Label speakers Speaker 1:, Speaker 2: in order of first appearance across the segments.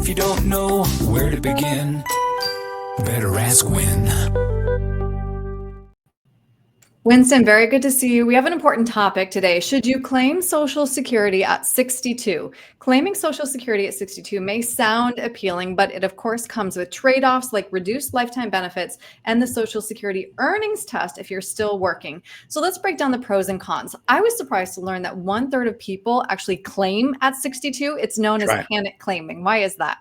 Speaker 1: if you don't know where to begin, better ask Win.
Speaker 2: Winston, very good to see you. We have an important topic today. Should you claim Social Security at 62? Claiming Social Security at 62 may sound appealing, but it of course comes with trade-offs like reduced lifetime benefits and the Social Security earnings test if you're still working. So let's break down the pros and cons. I was surprised to learn that 1/3 of people actually claim at 62. It's known as panic claiming. Why is that?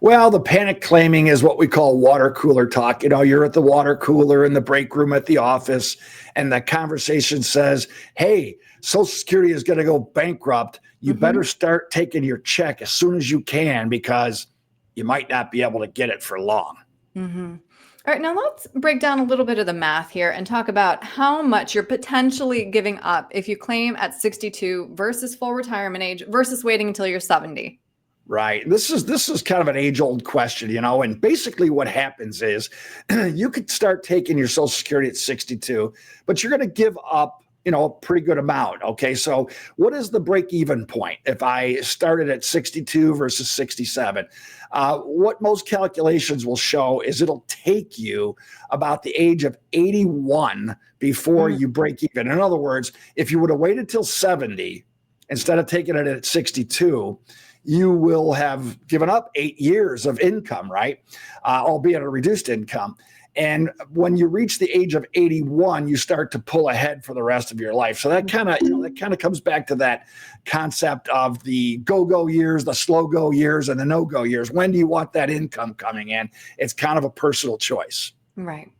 Speaker 3: Well, the panic claiming is what we call water cooler talk. You know, you're at the water cooler in the break room at the office, and the conversation says, hey, Social Security is going to go bankrupt. You better start taking your check as soon as you can because you might not be able to get it for long.
Speaker 2: All right, now let's break down a little bit of the math here and talk about how much you're potentially giving up if you claim at 62 versus full retirement age versus waiting until you're 70.
Speaker 3: Right. This is kind of an age-old question, you know, and basically what happens is you could start taking your Social Security at 62, but you're going to give up, you know, a pretty good amount. Okay. So what is the break-even point if I started at 62 versus 67? What most calculations will show is it'll take you about the age of 81 before you break even. In other words, if you would have waited till 70 instead of taking it at 62, you will have given up 8 years of income, right? Albeit a reduced income. And when you reach the age of 81, you start to pull ahead for the rest of your life. So that kind of comes back to that concept of the go-go years, the slow-go years, and the no-go years. When do you want that income coming in? It's kind of a personal choice.
Speaker 2: Right.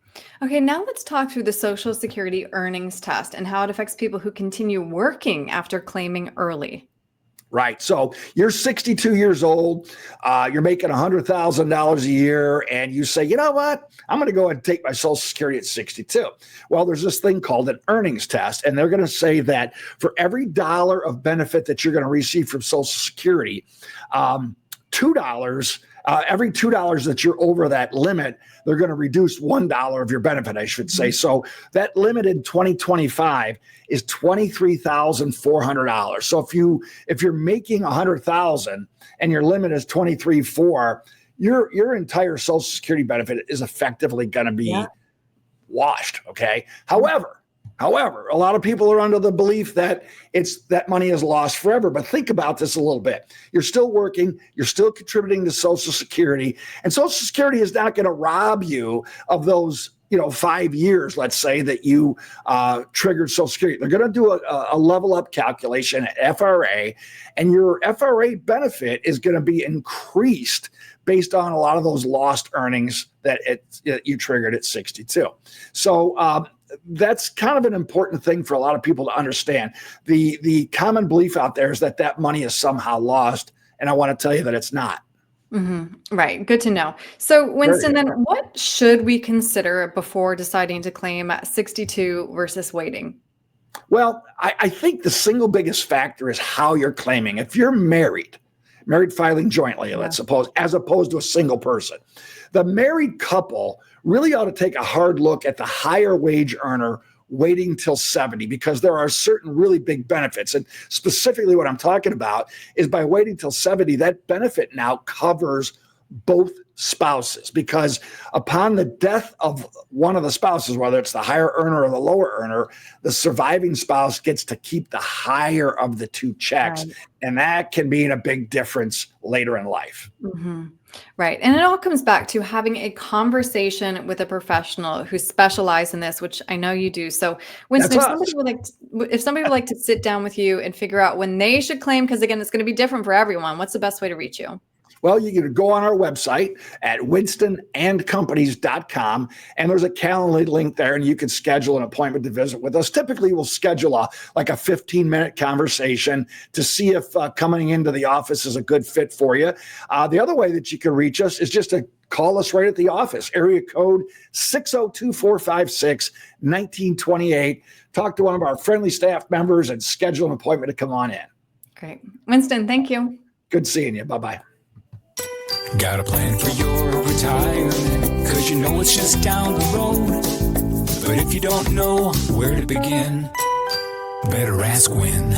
Speaker 2: Okay, now let's talk through the Social Security earnings test and how it affects people who continue working after claiming early.
Speaker 3: Right. So you're 62 years old, you're making $100,000 a year, and you say, you know what, I'm going to go ahead and take my Social Security at 62. Well, there's this thing called an earnings test, and they're going to say that for every dollar of benefit that you're going to receive from Social Security, $2, every $2 that you're over that limit, they're going to reduce $1 of your benefit, I should say. So that limit in 2025 is $23,400. So if you're making $100,000 and your limit is $23,400, your entire Social Security benefit is effectively going to be washed. Okay. However, a lot of people are under the belief that that money is lost forever. But think about this a little bit. You're still working. You're still contributing to Social Security. And Social Security is not going to rob you of those 5 years, let's say, that you triggered Social Security. They're going to do a level up calculation at FRA, and your FRA benefit is going to be increased based on a lot of those lost earnings that you triggered at 62. So that's kind of an important thing for a lot of people to understand. The common belief out there is that money is somehow lost, and I want to tell you that it's not.
Speaker 2: Right. Good to know. So, Winston, then what should we consider before deciding to claim at 62 versus waiting?
Speaker 3: Well, I think the single biggest factor is how you're claiming. If you're married filing jointly, let's suppose, as opposed to a single person, the married couple really ought to take a hard look at the higher wage earner waiting till 70, because there are certain really big benefits. And specifically what I'm talking about is by waiting till 70, that benefit now covers both spouses, because upon the death of one of the spouses, whether it's the higher earner or the lower earner, the surviving spouse gets to keep the higher of the two checks. Right. And that can mean a big difference later in life.
Speaker 2: Right. And it all comes back to having a conversation with a professional who specializes in this, which I know you do. So Winston, if somebody would like to sit down with you and figure out when they should claim, because again, it's going to be different for everyone, what's the best way to reach you?
Speaker 3: Well, you can go on our website at winstonandcompanies.com, and there's a Calendly link there, and you can schedule an appointment to visit with us. Typically, we'll schedule a 15-minute conversation to see if coming into the office is a good fit for you. The other way that you can reach us is just to call us right at the office, area code 602-456-1928. Talk to one of our friendly staff members and schedule an appointment to come on in.
Speaker 2: Great. Winston, thank you.
Speaker 3: Good seeing you. Bye-bye.
Speaker 1: Got a plan for your retirement, 'cause you know it's just down the road. But if you don't know where to begin, better ask Win.